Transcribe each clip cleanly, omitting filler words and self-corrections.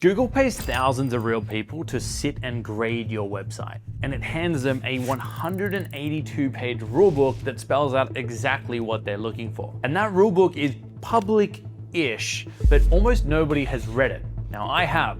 Google pays thousands of real people to sit and grade your website, and it hands them a 182-page rulebook that spells out exactly what they're looking for. And that rulebook is public-ish, but almost nobody has read it. Now I have,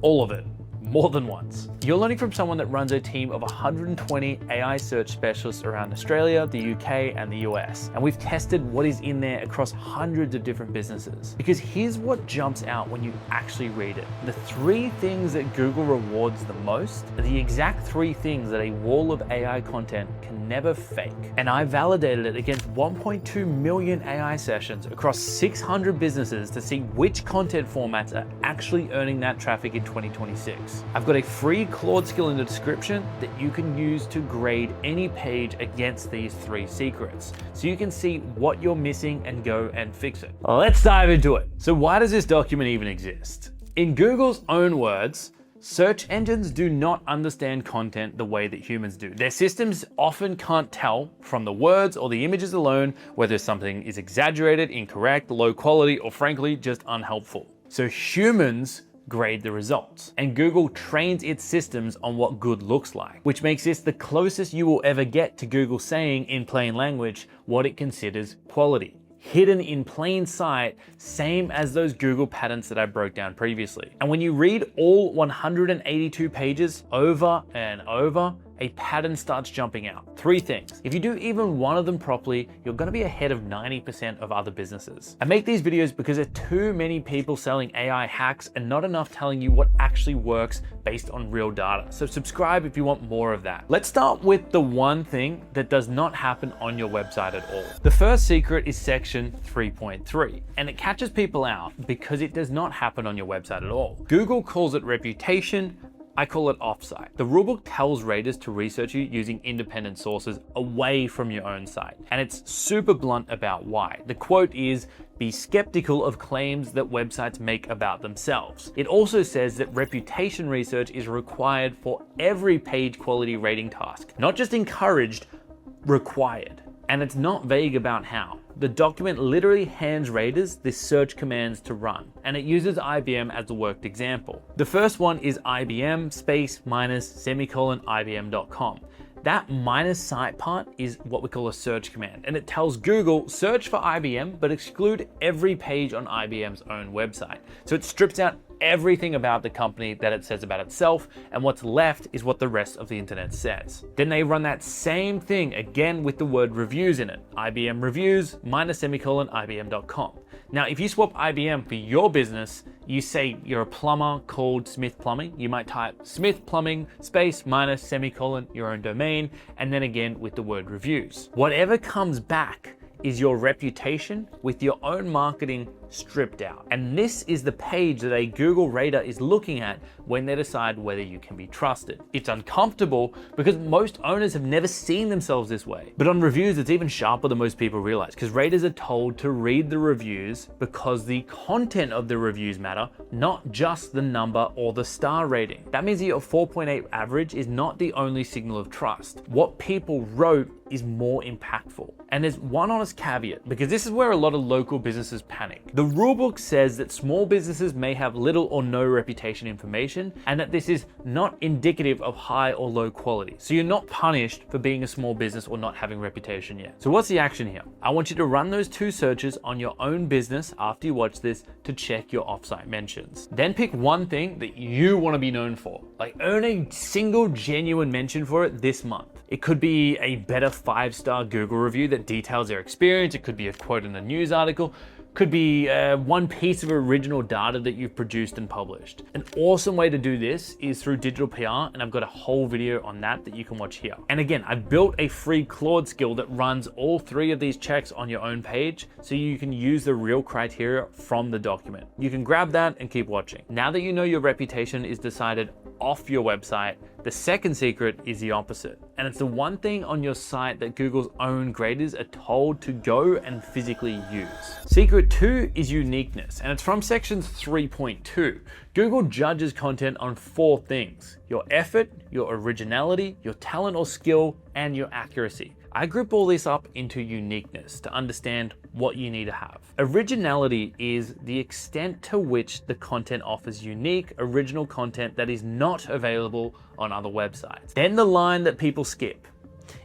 all of it, more than once. You're learning from someone that runs a team of 120 AI search specialists around Australia, the UK, and the US. And we've tested what is in there across hundreds of different businesses. Because here's what jumps out when you actually read it. The 3 things that Google rewards the most are the exact 3 things that a wall of AI content can never fake. And I validated it against 1.2 million AI sessions across 600 businesses to see which content formats are actually earning that traffic in 2026. I've got a free Claude skill in the description that you can use to grade any page against these 3 secrets, so you can see what you're missing and go and fix it. Let's dive into it. So why does this document even exist? In Google's own words, search engines do not understand content the way that humans do. Their systems often can't tell from the words or the images alone whether something is exaggerated, incorrect, low quality, or frankly, just unhelpful. So humans grade the results, and Google trains its systems on what good looks like, which makes this the closest you will ever get to Google saying in plain language what it considers quality. Hidden in plain sight, same as those Google patterns that I broke down previously. And when you read all 182 pages over and over, a pattern starts jumping out. 3 things. If you do even one of them properly, you're gonna be ahead of 90% of other businesses. I make these videos because there are too many people selling AI hacks and not enough telling you what actually works based on real data. So subscribe if you want more of that. Let's start with the one thing that does not happen on your website at all. The first secret is section 3.3, and it catches people out because it does not happen on your website at all. Google calls it reputation, I call it Offsite. The rulebook tells raters to research you using independent sources away from your own site. And it's super blunt about why. The quote is, "Be skeptical of claims that websites make about themselves." It also says that reputation research is required for every page quality rating task. Not just encouraged, required. And it's not vague about how. The document literally hands raters the search commands to run, and it uses IBM as the worked example. The first one is IBM space minus semicolon IBM.com. That minus site part is what we call a search command, and it tells Google search for IBM, but exclude every page on IBM's own website. So it strips out everything about the company that it says about itself, and what's left is what the rest of the internet says. Then they run that same thing again with the word reviews in it. IBM reviews minus semicolon IBM.com. Now, if you swap IBM for your business, you say you're a plumber called Smith Plumbing, you might type Smith Plumbing space minus semicolon your own domain, and then again with the word reviews. Whatever comes back is your reputation with your own marketing stripped out. And this is the page that a Google rater is looking at when they decide whether you can be trusted. It's uncomfortable because most owners have never seen themselves this way. But on reviews, it's even sharper than most people realize, because raters are told to read the reviews because the content of the reviews matter, not just the number or the star rating. That means that your 4.8 average is not the only signal of trust. What people wrote is more impactful. And there's one honest caveat, because this is where a lot of local businesses panic. The rulebook says that small businesses may have little or no reputation information, and that this is not indicative of high or low quality. So you're not punished for being a small business or not having reputation yet. So what's the action here? I want you to run those 2 searches on your own business after you watch this to check your offsite mentions. Then pick one thing that you want to be known for. Like, earn a single genuine mention for it this month. It could be a better 5-star Google review that details their experience. It could be a quote in a news article. Could be one piece of original data that you've produced and published. An awesome way to do this is through digital PR, and I've got a whole video on that you can watch here. And again, I've built a free Claude skill that runs all 3 of these checks on your own page, so you can use the real criteria from the document. You can grab that and keep watching. Now that you know your reputation is decided off your website, the second secret is the opposite. And it's the one thing on your site that Google's own graders are told to go and physically use. Secret 2 is uniqueness, and it's from section 3.2. Google judges content on 4 things: your effort, your originality, your talent or skill, and your accuracy. I group all this up into uniqueness to understand what you need to have. Originality is the extent to which the content offers unique, original content that is not available on other websites. Then the line that people skip.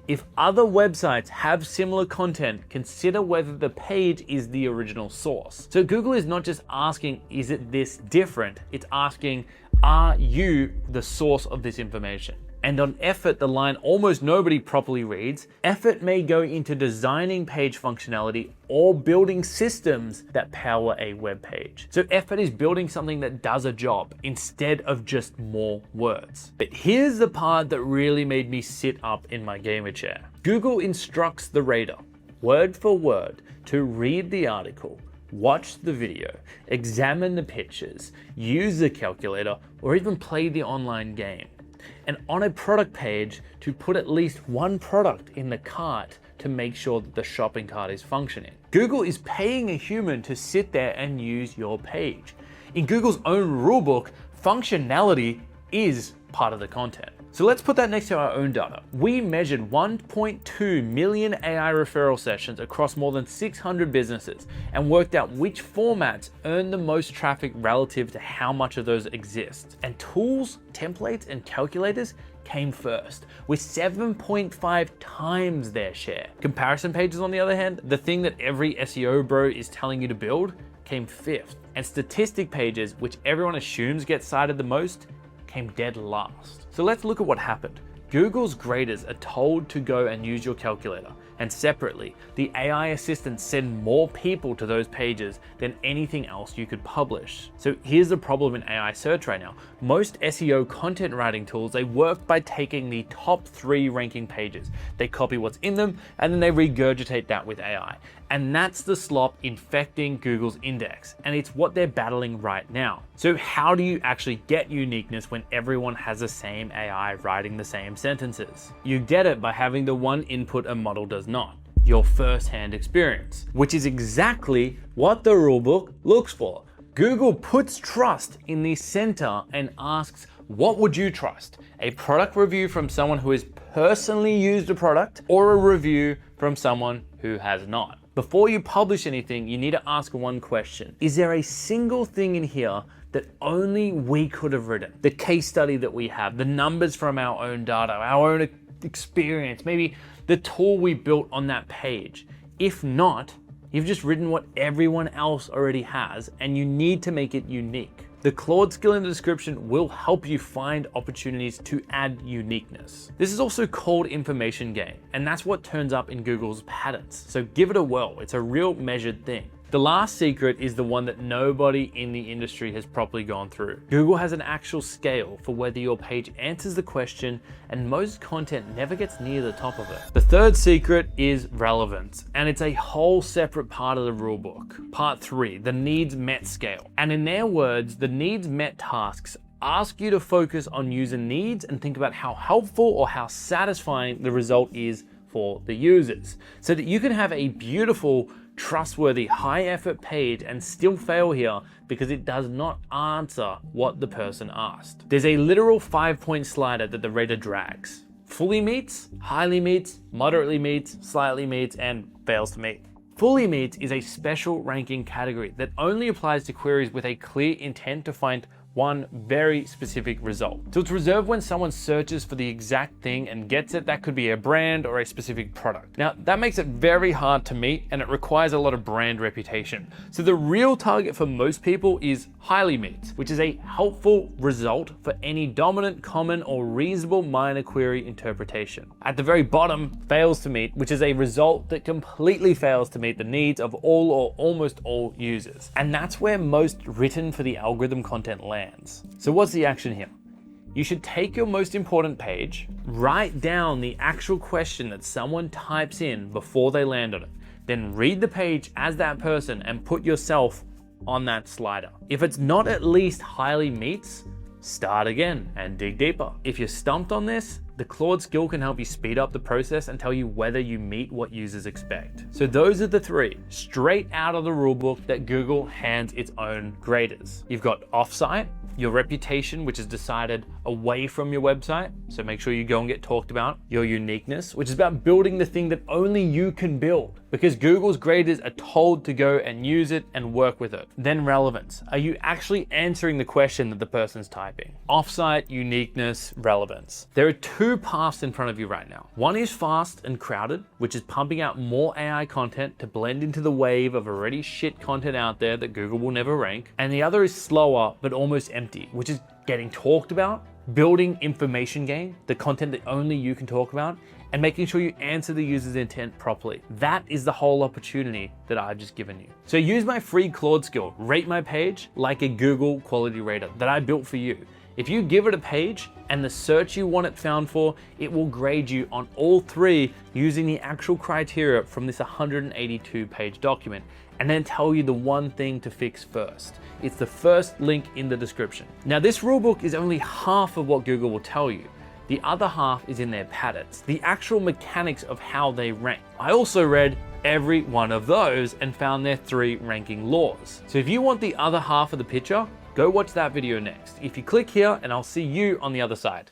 If other websites have similar content, consider whether the page is the original source. So Google is not just asking, is it this different? It's asking, are you the source of this information? And on effort, the line almost nobody properly reads. Effort may go into designing page functionality or building systems that power a web page. So effort is building something that does a job instead of just more words. But here's the part that really made me sit up in my gamer chair. Google instructs the reader, word for word, to read the article, watch the video, examine the pictures, use the calculator, or even play the online game. And on a product page, to put at least one product in the cart to make sure that the shopping cart is functioning. Google is paying a human to sit there and use your page. In Google's own rulebook, functionality is part of the content. So let's put that next to our own data. We measured 1.2 million AI referral sessions across more than 600 businesses and worked out which formats earn the most traffic relative to how much of those exist. And tools, templates, and calculators came first, with 7.5 times their share. Comparison pages, on the other hand, the thing that every SEO bro is telling you to build, came fifth. And statistic pages, which everyone assumes get cited the most, came dead last. So let's look at what happened. Google's graders are told to go and use your calculator, and separately, the AI assistants send more people to those pages than anything else you could publish. So here's the problem in AI search right now. Most SEO content writing tools, they work by taking the top 3 ranking pages. They copy what's in them, and then they regurgitate that with AI. And that's the slop infecting Google's index, and it's what they're battling right now. So how do you actually get uniqueness when everyone has the same AI writing the same sentences? You get it by having the one input a model does not, your first-hand experience, which is exactly what the rulebook looks for. Google puts trust in the center and asks, what would you trust? A product review from someone who has personally used a product, or a review from someone who has not? Before you publish anything, you need to ask one question. Is there a single thing in here that only we could have written? The case study that we have, the numbers from our own data, our own experience, maybe the tool we built on that page. If not, you've just written what everyone else already has, and you need to make it unique. The Claude skill in the description will help you find opportunities to add uniqueness. This is also called information gain, and that's what turns up in Google's patterns. So give it a whirl. It's a real measured thing. The last secret is the one that nobody in the industry has properly gone through. Google has an actual scale for whether your page answers the question, and most content never gets near the top of it. The third secret is relevance, and it's a whole separate part of the rulebook. Part 3, the needs met scale. And in their words, the needs met tasks ask you to focus on user needs and think about how helpful or how satisfying the result is for the users, so that you can have a beautiful, trustworthy, high effort page and still fail here because it does not answer what the person asked. There's a literal 5-point slider that the reader drags. Fully meets, highly meets, moderately meets, slightly meets, and fails to meet. Fully meets is a special ranking category that only applies to queries with a clear intent to find one very specific result. So it's reserved when someone searches for the exact thing and gets it. That could be a brand or a specific product. Now, that makes it very hard to meet, and it requires a lot of brand reputation. So the real target for most people is highly meets, which is a helpful result for any dominant, common, or reasonable minor query interpretation. At the very bottom, fails to meet, which is a result that completely fails to meet the needs of all or almost all users. And that's where most written for the algorithm content lands. So what's the action here? You should take your most important page, write down the actual question that someone types in before they land on it, then read the page as that person and put yourself on that slider. If it's not at least highly meets, start again and dig deeper. If you're stumped on this, the Claude skill can help you speed up the process and tell you whether you meet what users expect. So those are the 3 straight out of the rulebook that Google hands its own graders. You've got Offsite, your reputation, which is decided away from your website, so make sure you go and get talked about. Your uniqueness, which is about building the thing that only you can build, because Google's graders are told to go and use it and work with it. Then relevance. Are you actually answering the question that the person's typing? Offsite, uniqueness, relevance. There are two paths in front of you right now. One is fast and crowded, which is pumping out more AI content to blend into the wave of already shit content out there that Google will never rank. And the other is slower, but almost empty, which is getting talked about, building information game, the content that only you can talk about, and making sure you answer the user's intent properly. That is the whole opportunity that I've just given you. So use my free Claude skill, rate my page like a Google quality rater that I built for you. If you give it a page and the search you want it found for, it will grade you on all three using the actual criteria from this 182 page document, and then tell you the one thing to fix first. It's the first link in the description. Now this rulebook is only half of what Google will tell you. The other half is in their patterns, the actual mechanics of how they rank. I also read every one of those and found their 3 ranking laws. So if you want the other half of the picture, go watch that video next. If you click here, and I'll see you on the other side.